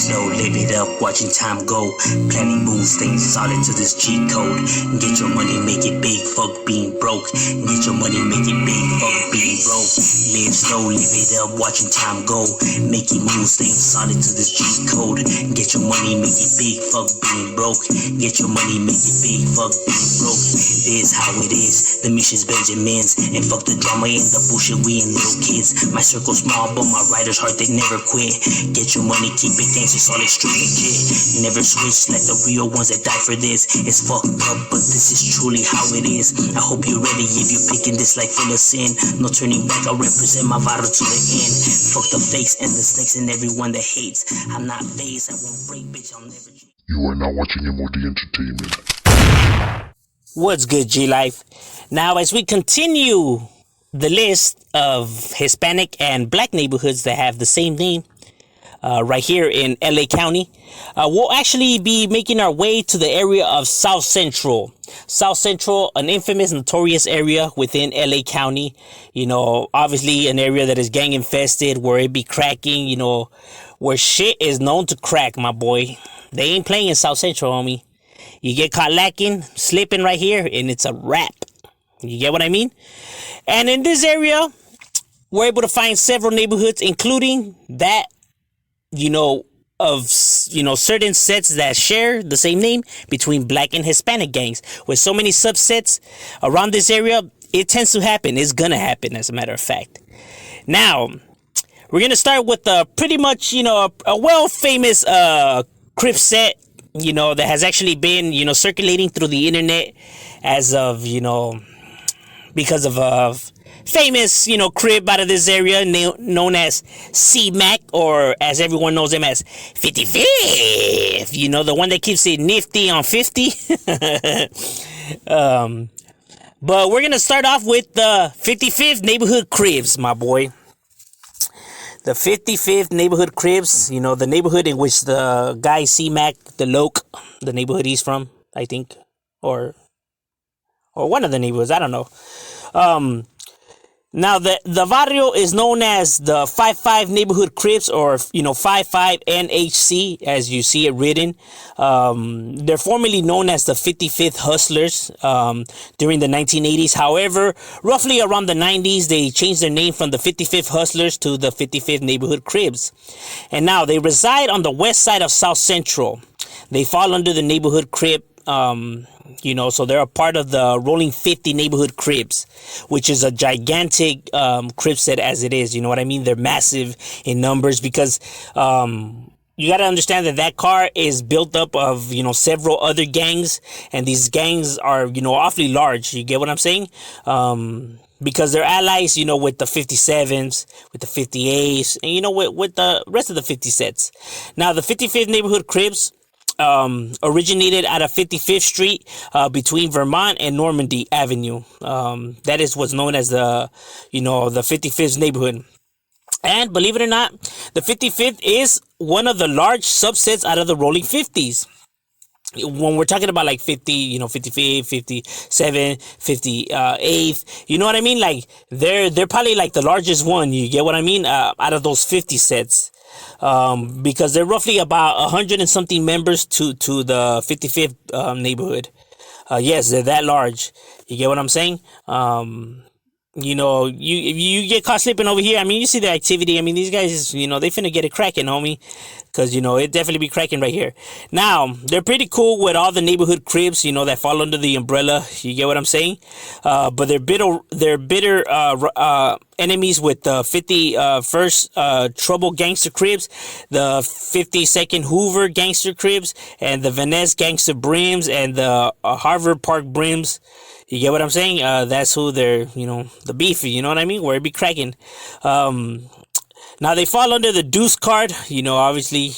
slow, live it up, watching time go. Planning moves, things solid to this cheat code. Get your money, make it big, fuck being broke. Get your money, make it big, fuck being broke. Live slow, live it up, watching time go. Making moves, things solid to this cheat code. Get your money, make it big, fuck being broke. Get your money, make it big, fuck being broke. This how it is, the mission's Benjamins. And fuck the drama and the bullshit, we ain't little kids. My circle small, but my riders heart, they never quit. Get your money, keep it gangsta, solid, straight legit. Never switch like the real ones that die for this. It's fucked up, but this is truly how it is. I hope you're ready if you're picking this like full of sin. No turning back, I represent my vital to the end. Fuck the fakes and the snakes and everyone that hates. I'm not phased, I won't break, bitch, I'll never. You are now watching M.O.D Entertainment. What's good, G-Life? Now, as we continue the list of Hispanic and Black neighborhoods that have the same name, right here in LA County, we'll actually be making our way to the area of South Central. South Central, an infamous, notorious area within LA County. You know, obviously an area that is gang infested, where it be cracking, you know, where shit is known to crack, my boy. They ain't playing in South Central, homie. You get caught lacking, slipping right here, and it's a wrap. You get what I mean? And in this area, we're able to find several neighborhoods, including that, you know, of, you know, certain sets that share the same name between Black and Hispanic gangs. With so many subsets around this area, it tends to happen. It's gonna happen, as a matter of fact. Now, we're gonna start with pretty much, you know, a well-famous Crip set, you know, that has actually been, you know, circulating through the internet as of, you know, because of a famous, you know, Crip out of this area known as C-Mac, or as everyone knows him as 55th, you know, the one that keeps it nifty on 50. But we're gonna start off with the 55th neighborhood Cribs, my boy. The 55th neighborhood Cribs, you know, the neighborhood in which the guy C-Mac, the Loke, the neighborhood he's from, I think, or one of the neighborhoods, I don't know. Now, the barrio is known as the 55 neighborhood Crips, or, you know, 55 NHC, as you see it written. They're formerly known as the 55th Hustlers during the 1980s. However, roughly around the 90s, they changed their name from the 55th Hustlers to the 55th neighborhood Cribs. And now they reside on the west side of South Central. They fall under the neighborhood Crip. You know, so they're a part of the Rolling 50 neighborhood Cribs, which is a gigantic Crib set as it is. You know what I mean? They're massive in numbers because you got to understand that car is built up of, you know, several other gangs, and these gangs are, you know, awfully large. You get what I'm saying? Because they're allies, you know, with the 57s, with the 58s, and, you know, with the rest of the 50 sets. Now, the 55th neighborhood Cribs originated out of 55th Street between Vermont and Normandy Avenue. That is what's known as the, you know, the 55th neighborhood. And believe it or not, the 55th is one of the large subsets out of the Rolling 50s. When we're talking about like 50, you know, 55, 57, 58, you know what I mean? Like they're probably like the largest one. You get what I mean? Out of those 50 sets. Because they're roughly about 100 and something members to the 55th neighborhood. Yes, they're that large. You get what I'm saying? You know, you get caught slipping over here. I mean, you see the activity. I mean, these guys, you know, they finna get it cracking, homie. Because, you know, it definitely be cracking right here. Now, they're pretty cool with all the neighborhood Cribs, you know, that fall under the umbrella. You get what I'm saying? But they're bitter enemies with the 51st Trouble Gangster Cribs, the 52nd Hoover Gangster Cribs, and the Van Ness Gangster Brims, and the Harvard Park Brims. You get what I'm saying? That's who they're, you know, the beef, you know what I mean? Where it be cracking. Now, they fall under the Deuce card, you know, obviously.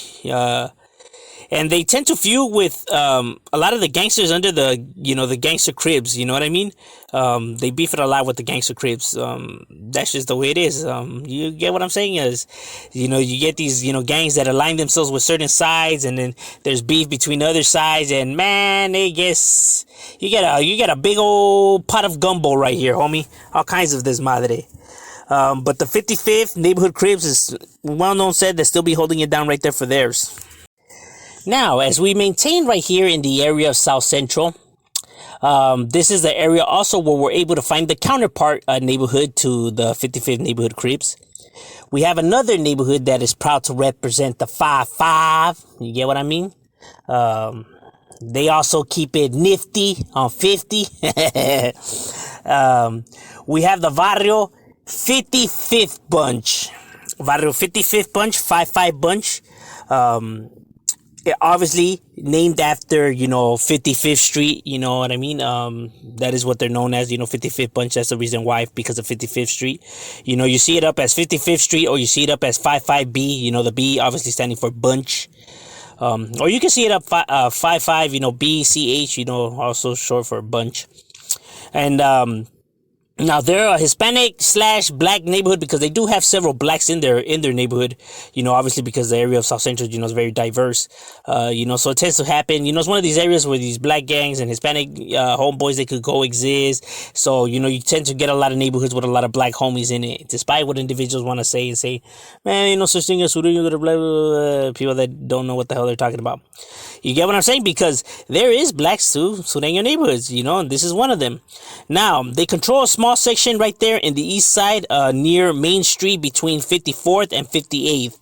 And they tend to feud with a lot of the gangsters under the, you know, the Gangster Cribs, you know what I mean? They beef it a lot with the Gangster Cribs. That's just the way it is. You get what I'm saying? Is, you know, you get these, you know, gangs that align themselves with certain sides, and then there's beef between other sides, and man, they guess you get a big old pot of gumbo right here, homie. All kinds of this madre. But the 55th neighborhood Cribs is well known said that still be holding it down right there for theirs. Now, as we maintain right here in the area of South Central, this is the area also where we're able to find the counterpart neighborhood to the 55th neighborhood Crips. We have another neighborhood that is proud to represent the 5-5. You get what I mean? They also keep it nifty on 50. We have the Barrio 55th Bunch. Barrio 55th Bunch, 5-5 Bunch. Obviously named after, 55th Street, you know what I mean? That is what they're known as, 55th Bunch. That's the reason why, because of 55th Street. You see it up as 55th Street, or you see it up as 55B, the B obviously standing for bunch. Or you can see it up 55, BCH, also short for bunch. And, now they're a Hispanic / black neighborhood because they do have several blacks in their neighborhood, obviously because the area of South Central, is very diverse, so it tends to happen, it's one of these areas where these black gangs and Hispanic homeboys, they could coexist. So, you tend to get a lot of neighborhoods with a lot of black homies in it, despite what individuals want to say, man, ain't no such thing as sureno, blah, blah, blah, people that don't know what the hell they're talking about. You get what I'm saying? Because there is blacks too, sureno neighborhoods, and this is one of them. Now, they control a small section right there in the east side, near Main Street between 54th and 58th.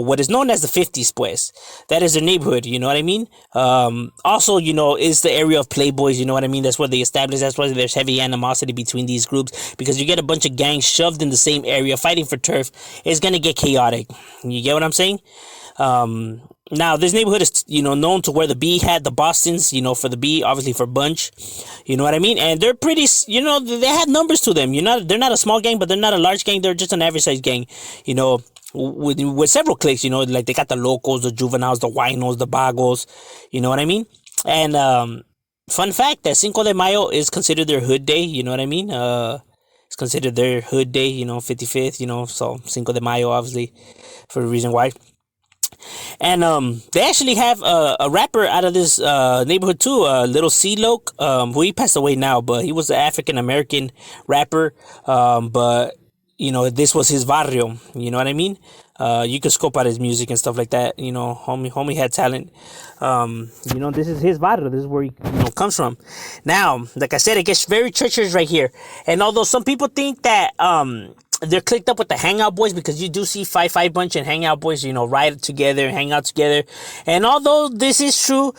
What is known as the 50s, pues. That is their neighborhood, you know what I mean? Also, is the area of playboys, you know what I mean? That's where they established. That's why there's heavy animosity between these groups, because you get a bunch of gangs shoved in the same area fighting for turf. It's gonna get chaotic. You get what I'm saying? Now, this neighborhood is, known to where the B had the Bostons, for the B, obviously for bunch, you know what I mean? And they're pretty, they have numbers to them. They're not a small gang, but they're not a large gang. They're just an average size gang, with several cliques, like they got the locals, the juveniles, the winos, the bagos, you know what I mean? And, fun fact that Cinco de Mayo is considered their hood day, you know what I mean? It's considered their hood day, 55th, so Cinco de Mayo, obviously, for the reason why. And they actually have a rapper out of this neighborhood too, Little C-Loke, who he passed away now, but he was an African-American rapper, but, this was his barrio, you know what I mean? You could scope out his music and stuff like that, homie had talent. This is his barrio, this is where he comes from. Now, like I said, it gets very treacherous right here. And although some people think that they're clicked up with the Hangout Boys, because you do see 5-5 Bunch and Hangout Boys, ride together, hang out together. And although this is true,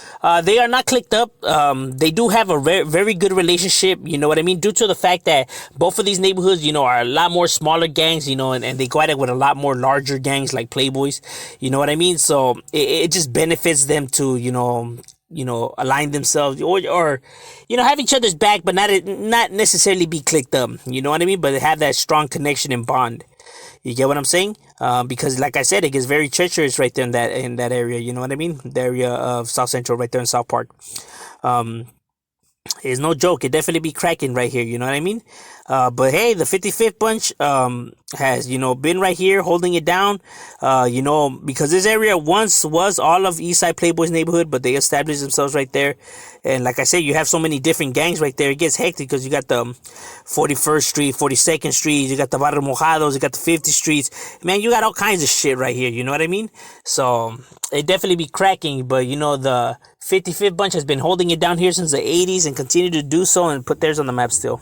they are not clicked up. They do have a very, very good relationship, you know what I mean? Due to the fact that both of these neighborhoods, are a lot more smaller gangs, and they go at it with a lot more larger gangs like Playboys, you know what I mean? So it just benefits them to, align themselves or have each other's back, but not necessarily be clicked up, you know what I mean? But have that strong connection and bond. You get what I'm saying? Because like I said, it gets very treacherous right there in that area, you know what I mean? The area of South Central right there in South Park. It's no joke. It definitely be cracking right here, you know what I mean? But hey, the 55th Bunch has, been right here holding it down, because this area once was all of Eastside Playboys neighborhood, but they established themselves right there. And like I said, you have so many different gangs right there. It gets hectic because you got the 41st Street, 42nd Street, you got the Barrio Mojados, you got the 50 Streets. Man, you got all kinds of shit right here, you know what I mean? So it definitely be cracking, but the 55th Bunch has been holding it down here since the 80s and continue to do so and put theirs on the map still.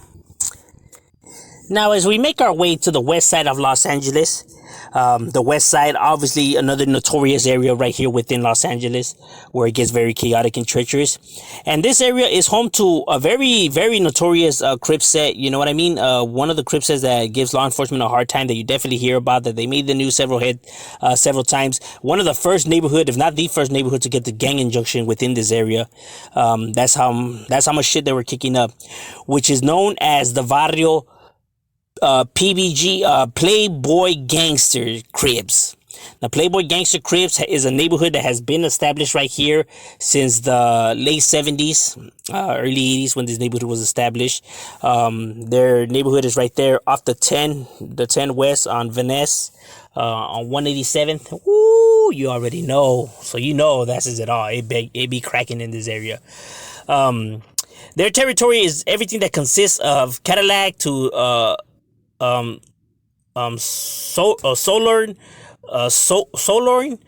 Now, as we make our way to the west side of Los Angeles, the west side, obviously another notorious area right here within Los Angeles, where it gets very chaotic and treacherous. And this area is home to a very, very notorious Crip set, you know what I mean? One of the Crip sets that gives law enforcement a hard time that you definitely hear about, that they made the news several times. One of the first neighborhood, if not the first neighborhood, to get the gang injunction within this area. That's how much shit they were kicking up, which is known as the Barrio PBG, Playboy Gangster Cribs. Now, Playboy Gangster Cribs is a neighborhood that has been established right here since the late 70s, early 80s when this neighborhood was established. Their neighborhood is right there off the 10 West on Van Ness, on 187th. Woo, you already know. So that says it all. It be cracking in this area. Their territory is everything that consists of Cadillac to Solar, Solorin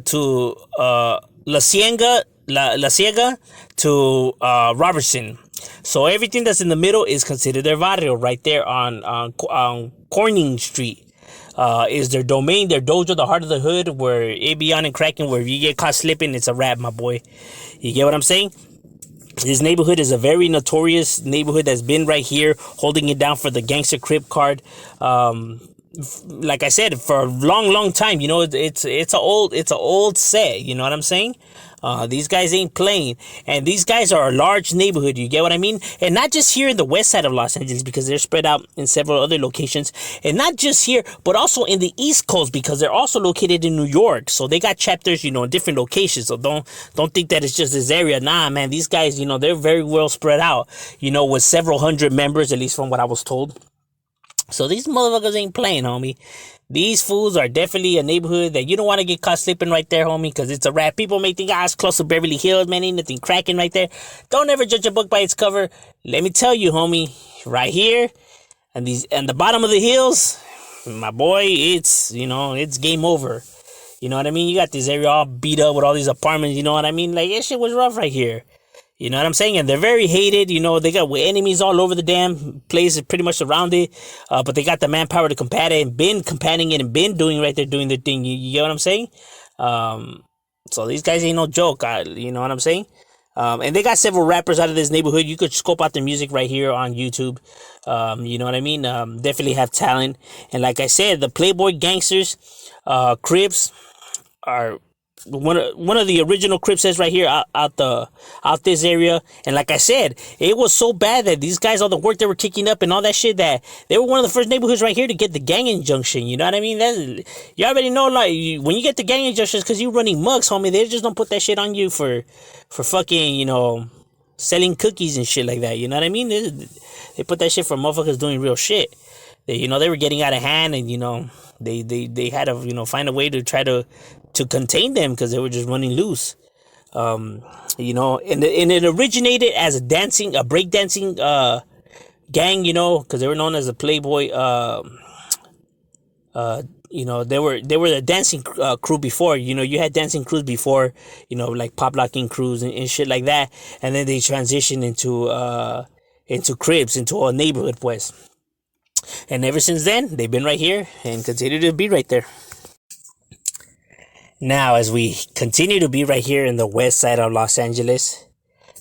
to La Ciega to Robertson. So everything that's in the middle is considered their barrio right there on Corning Street. Is their domain, their dojo, the heart of the hood, where it be on and cracking, where if you get caught slipping, it's a wrap, my boy. You get what I'm saying? This neighborhood is a very notorious neighborhood that's been right here, holding it down for the gangster crib card. Like I said, for a long time, you know, it's a old set. You know what I'm saying? These guys ain't playing, and these guys are a large neighborhood. You get what I mean? And not just here in the west side of Los Angeles, because they're spread out in several other locations, and not just here, but also in the East Coast, because they're also located in New York. So they got chapters, you know, in different locations. So don't think that it's just this area. Nah, man, these guys, you know, they're very well spread out. You know, with several hundred members, at least from what I was told. So these motherfuckers ain't playing, homie. These fools are definitely a neighborhood that you don't want to get caught slipping right there, homie, because it's a wrap. People may think, it's close to Beverly Hills, man, ain't nothing cracking right there. Don't ever judge a book by its cover. Let me tell you, homie, right here, and the bottom of the hills, my boy, it's, you know, it's game over. You know what I mean? You got this area all beat up with all these apartments, you know what I mean? Like, that shit was rough right here. You know what I'm saying? And they're very hated. You know, they got enemies all over the damn place, pretty much around it. But they got the manpower to combat it and been combating it and been doing right there, doing their thing. You get what I'm saying? So these guys ain't no joke. You know what I'm saying? And they got several rappers out of this neighborhood. You could scope out their music right here on YouTube. You know what I mean? Definitely have talent. And like I said, the Playboy gangsters, Crips, are one of the original Crips heads right here out this area. And like I said, it was so bad that these guys, all the work they were kicking up and all that shit, that they were one of the first neighborhoods right here to get the gang injunction. You know what I mean? You already know, like, when you get the gang injunctions, because you running mugs, homie, they just don't put that shit on you for fucking, you know, selling cookies and shit like that. You know what I mean? They put that shit for motherfuckers doing real shit. You know, they were getting out of hand, and, you know, they had to, you know, find a way to try to contain them, because they were just running loose. You know, and it originated as a breakdancing gang, you know, because they were known as the Playboy. You know, they were the dancing crew before. You know, you had dancing crews before, you know, like pop locking crews and shit like that, and then they transitioned into Cribs, into a neighborhood, pues. And ever since then, they've been right here and continue to be right there. Now, as we continue to be right here in the west side of Los Angeles,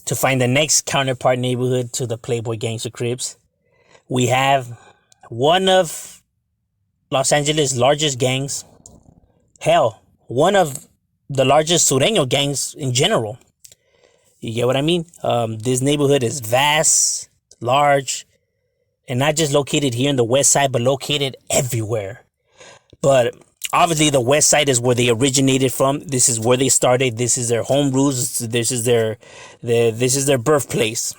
to find the next counterpart neighborhood to the Playboy Gangster Crips, we have one of Los Angeles' largest gangs. Hell, one of the largest sureno gangs in general. You get what I mean? This neighborhood is vast, large, and not just located here in the west side, but located everywhere. But obviously, the west side is where they originated from. This is where they started. This is their home roots. This is their birthplace.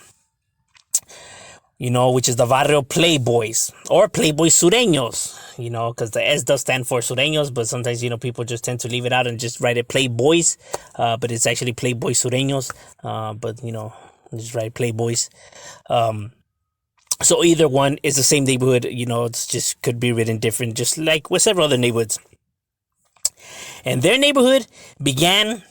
You know, which is the Barrio Playboys, or Playboy Sureños. You know, because the S does stand for Sureños, but sometimes, you know, people just tend to leave it out and just write it Playboys. But it's actually Playboy Sureños. But, you know, just write Playboys. So either one is the same neighborhood. You know, it's just could be written different, just like with several other neighborhoods. And their neighborhood began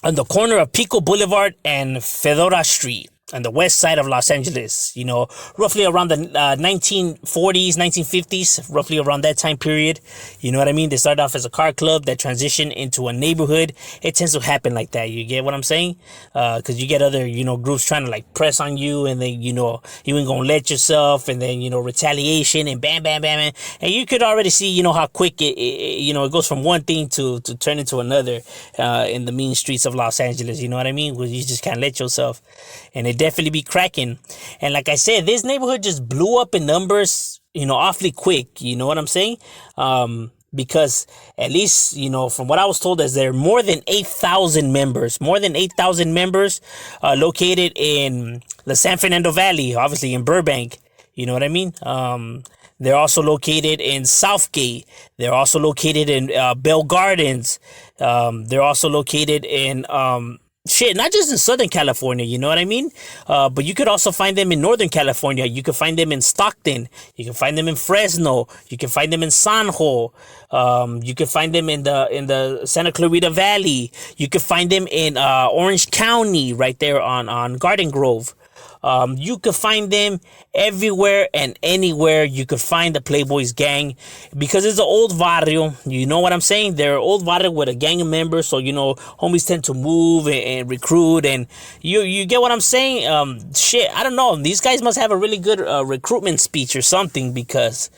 on the corner of Pico Boulevard and Fedora Street on the west side of Los Angeles, you know, roughly around the 1940s, 1950s, roughly around that time period. You know what I mean? They started off as a car club that transitioned into a neighborhood. It tends to happen like that. You get what I'm saying? Because you get other, you know, groups trying to like press on you, and then, you know, you ain't gonna let yourself, and then, you know, retaliation and bam, bam, bam. And you could already see, you know, how quick it goes from one thing to turn into another in the mean streets of Los Angeles. You know what I mean? Where you just can't let yourself. And it definitely be cracking. And like I said, this neighborhood just blew up in numbers, you know, awfully quick. You know what I'm saying? Because at least, you know, from what I was told, is there are more than 8,000 members, located in the San Fernando Valley, obviously in Burbank. You know what I mean? They're also located in Southgate. They're also located in Bell Gardens. They're also located in shit, not just in Southern California, you know what I mean? But you could also find them in Northern California. You can find them in Stockton. You can find them in Fresno. You can find them in San Jo. You can find them in the Santa Clarita Valley. You can find them in Orange County, right there on Garden Grove. You could find them everywhere and anywhere. You could find the Playboys gang because it's an old barrio. You know what I'm saying? They're an old barrio with a gang of members. So, you know, homies tend to move and recruit, and you get what I'm saying? Shit, I don't know. These guys must have a really good recruitment speech or something because,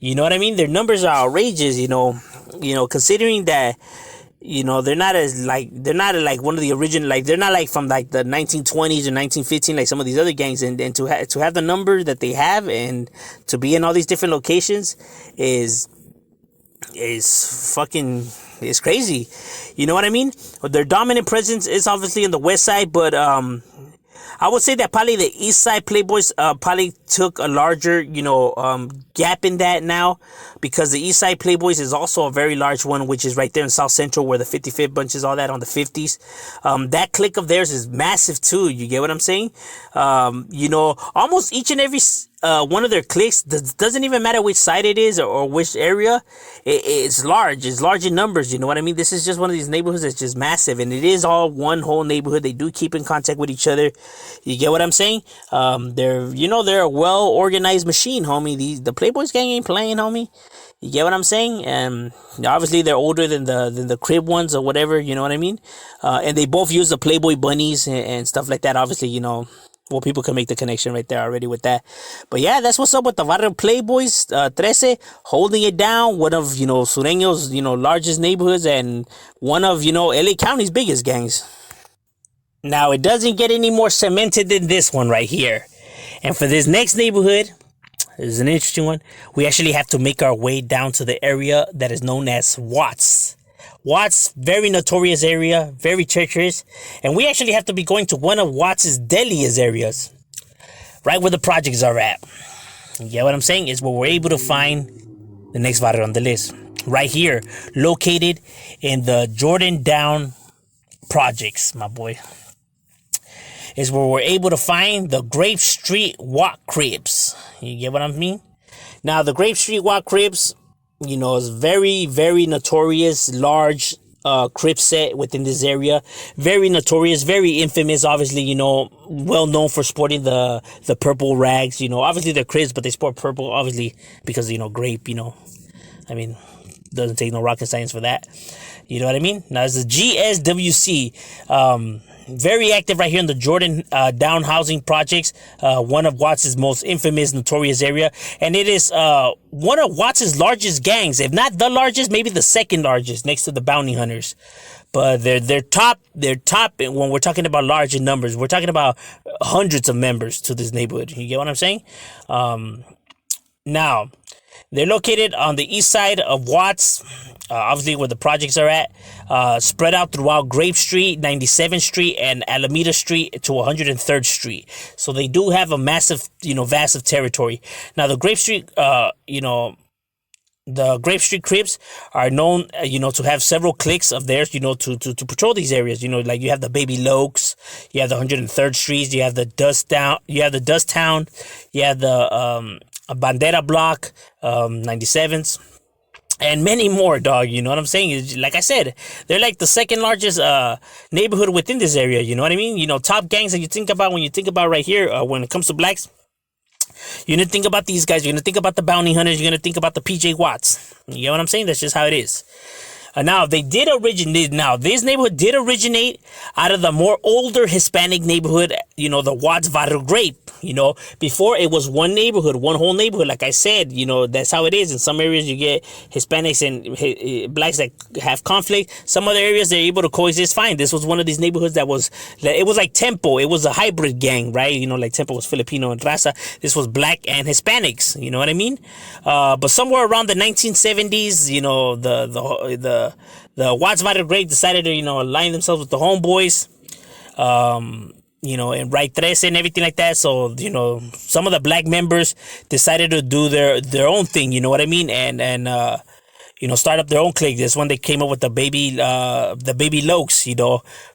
you know what I mean? Their numbers are outrageous, you know, considering that, you know, they're not like one of the original, like they're not like from like the 1920s or 1915 like some of these other gangs, and to have the number that they have and to be in all these different locations is fucking, it's crazy. You know what I mean? Their dominant presence is obviously in the west side, but I would say that probably the East Side Playboys probably took a larger, you know, gap in that now, because the East Side Playboys is also a very large one, which is right there in South Central where the 55th bunch is, all that on the 50s. That clique of theirs is massive too. You get what I'm saying? You know, almost each and every one of their cliques, doesn't even matter which side it is or which area, it's large. It's large in numbers. You know what I mean? This is just one of these neighborhoods that's just massive, and it is all one whole neighborhood. They do keep in contact with each other. You get what I'm saying? They're a well organized machine, homie. The Playboys gang ain't playing, homie. You get what I'm saying? And obviously they're older than the crib ones or whatever. You know what I mean? And they both use the Playboy bunnies and stuff like that. Obviously, you know. Well, people can make the connection right there already with that. But yeah, that's what's up with the Barrio Playboys, 13, holding it down. One of, you know, Sureño's, you know, largest neighborhoods, and one of, you know, LA County's biggest gangs. Now, it doesn't get any more cemented than this one right here. And for this next neighborhood, this is an interesting one. We actually have to make our way down to the area that is known as Watts. Watts, very notorious area, very treacherous, and we actually have to be going to one of Watts' deadliest areas, right where the projects are at. You get what I'm saying? It's where we're able to find the next barrio on the list. Right here, located in the Jordan Down projects, my boy, is where we're able to find the Grape Street Walk Cribs. You get what I mean? Now, the Grape Street Walk Cribs, you know, is very, very notorious, large crib set within this area. Very notorious, very infamous, obviously, you know, well known for sporting the purple rags. You know, obviously they're cribs, but they sport purple, obviously, because, you know, grape, you know. I mean, doesn't take no rocket science for that. You know what I mean? Now, it's the GSWC. Very active right here in the Jordan Down housing projects, one of Watts' most infamous, notorious area, and it is one of Watts' largest gangs, if not the largest, maybe the second largest, next to the bounty hunters. But they're top when we're talking about large in numbers. We're talking about hundreds of members to this neighborhood. You get what I'm saying? Now, they're located on the east side of Watts, obviously where the projects are at, spread out throughout Grape Street, 97th Street, and Alameda Street to 103rd Street. So they do have a massive, you know, vast of territory. Now, the Grape Street, the Grape Street Crips are known, you know, to have several cliques of theirs, you know, to patrol these areas. You know, like you have the Baby Lokes, you have the 103rd Street, you have the Dust Town, you have the Bandera Block, 97s, and many more, dog. You know what I'm saying? Like I said, they're like the second largest neighborhood within this area. You know what I mean? You know, top gangs that you think about when you think about right here, when it comes to blacks, you're going to think about these guys. You're going to think about the bounty hunters. You're going to think about the PJ Watts. You know what I'm saying? That's just how it is. Now, they did originate. Now, this neighborhood did originate out of the more older Hispanic neighborhood, you know, the Watts Barrio Grape. You know, before it was one neighborhood, one whole neighborhood. Like I said, you know, that's how it is. In some areas, you get Hispanics and blacks that have conflict. Some other areas, they're able to coexist fine. This was one of these neighborhoods that was, it was like Tempo. It was a hybrid gang, right? You know, like Tempo was Filipino and Raza. This was black and Hispanics. You know what I mean? But somewhere around the 1970s, you know, the Watts Barrio Grape decided to, you know, align themselves with the homeboys. You know, and Right 13 and everything like that. So, you know, some of the black members decided to do their own thing, you know what I mean? And start up their own clique. This one they came up with the baby Lokes,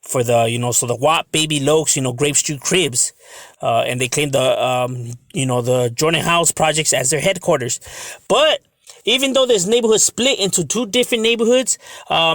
for the so the WAP baby Lokes, Grape Street Cribs, and they claim the Jordan House projects as their headquarters, but. Even though this neighborhood split into two different neighborhoods,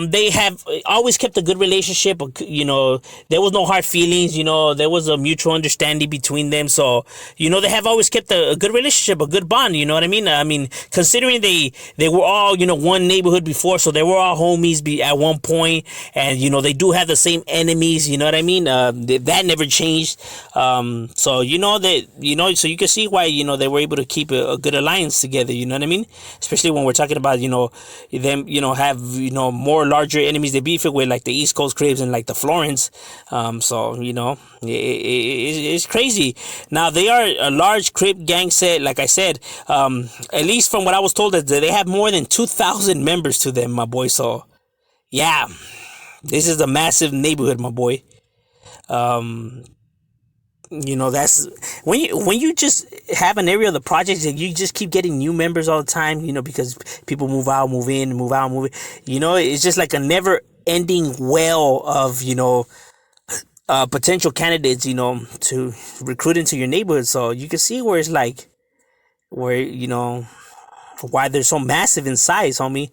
they have always kept a good relationship. There was no hard feelings. There was a mutual understanding between them. So, they have always kept a good relationship, a good bond. You know what I mean? I mean, considering they were all, one neighborhood before, so they were all homies at one point, and, they do have the same enemies. You know what I mean? That never changed. So, so you can see why, they were able to keep a good alliance together. You know what I mean? Especially when we're talking about, them, have, more larger enemies they beef it with, like the East Coast Cribs and like the Florence. So, it's crazy. Now, they are a large Crib gang set, like I said, at least from what I was told, that they have more than 2,000 members to them, my boy. So, yeah, this is a massive neighborhood, my boy. That's when you just have an area of the projects and you just keep getting new members all the time, because people move out, move in, move out, move in. It's just like a never ending well of, potential candidates, to recruit into your neighborhood. So you can see where it's like, why they're so massive in size, homie.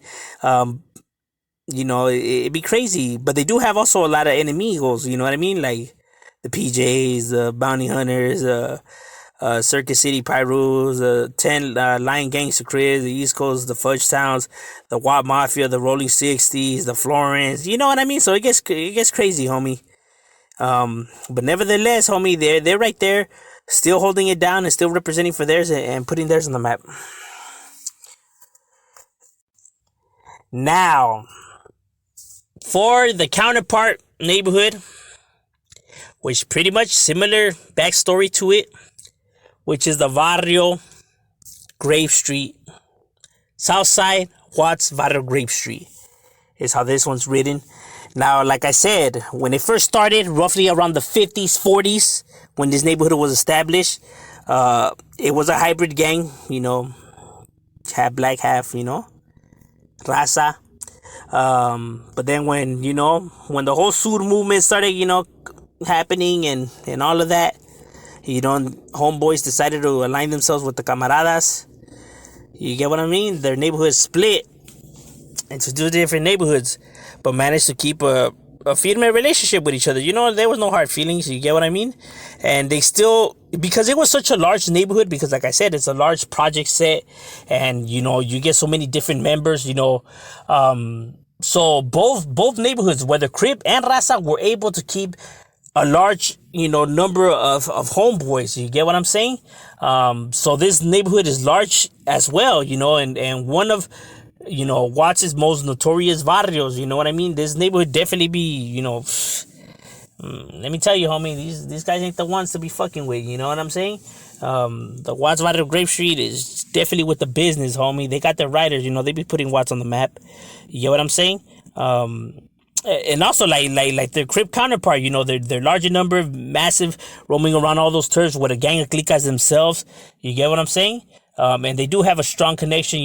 It'd be crazy, but they do have also a lot of enemigos, you know what I mean? Like, the PJs, the Bounty Hunters, Circus City Pyrus, 10 Lion Gangster Cribs, the East Coast, the Fudge Towns, the WAP Mafia, the Rolling 60s, the Florence. You know what I mean? So it gets crazy, homie. But nevertheless, homie, they're right there, still holding it down and still representing for theirs and putting theirs on the map. Now, for the counterpart neighborhood, which pretty much similar backstory to it, which is the Barrio Grape Street. Southside Watts Barrio Grape Street is how this one's written. Now, like I said, when it first started, roughly around the 50s, 40s, when this neighborhood was established, it was a hybrid gang, half black, half, raza. But then when the whole Sur movement started, happening and all of that, homeboys decided to align themselves with the camaradas. You get what I mean? Their neighborhood split into two different neighborhoods, but managed to keep a firme relationship with each other. There was no hard feelings. You get what I mean? And they still, because it was such a large neighborhood, because like I said, it's a large project set, and you get so many different members. So both neighborhoods, whether Crip and Raza, were able to keep a large, number of homeboys. You get what I'm saying? So this neighborhood is large as well, and one of, Watts' most notorious barrios. You know what I mean? This neighborhood definitely be, let me tell you, homie, these guys ain't the ones to be fucking with. You know what I'm saying? The Watts Barrio Grape Street is definitely with the business, homie. They got their riders, they be putting Watts on the map. You get what I'm saying? And also like their Crip counterpart, they're larger number, massive, roaming around all those turfs with a gang of cliques themselves. You get what I'm saying? And they do have a strong connection,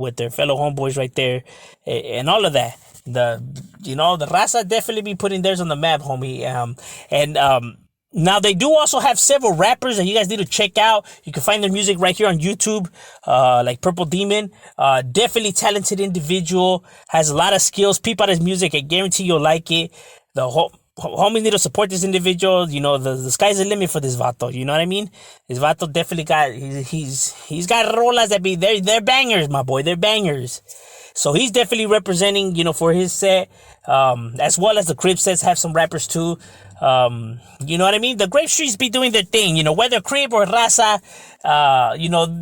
with their fellow homeboys right there, and all of that. The Raza definitely be putting theirs on the map, homie. Now they do also have several rappers that you guys need to check out. You can find their music right here on YouTube, like Purple Demon. Definitely talented individual, has a lot of skills. Peep out his music. I guarantee you'll like it. The homies need to support this individual. The sky's the limit for this vato. You know what I mean? This vato definitely got, he's got rolas that be, they're bangers, my boy. They're bangers. So he's definitely representing, for his set, as well as the Crip sets have some rappers too. You know what I mean? The Grape Streets be doing their thing, whether Crip or Raza,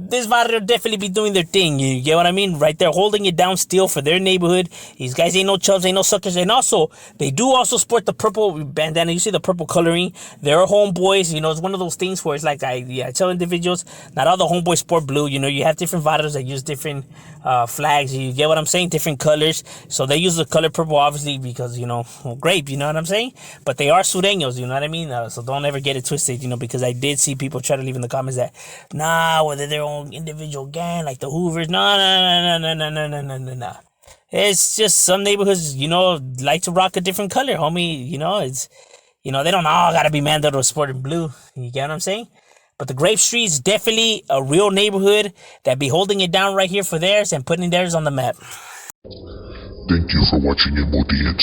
this barrio definitely be doing their thing. You get what I mean? Right there, holding it down still for their neighborhood. These guys ain't no chubs, ain't no suckers. And also, they do also sport the purple bandana. You see the purple coloring. They're homeboys. It's one of those things where it's like, I tell individuals, not all the homeboys sport blue. You have different barrios that use different flags. You get what I'm saying? Different colors. So they use the color purple, obviously, because, grape, you know what I'm saying? But they are sureños, you know what I mean? So don't ever get it twisted, because I did see people try to leave in the comments that nah, whether their own individual gang like the Hoovers. No. It's just some neighborhoods, like to rock a different color, homie. It's, they don't all gotta be Mandel sporting blue. You get what I'm saying? But the Grape Street is definitely a real neighborhood that be holding it down right here for theirs and putting theirs on the map. Thank you for watching M.O.D.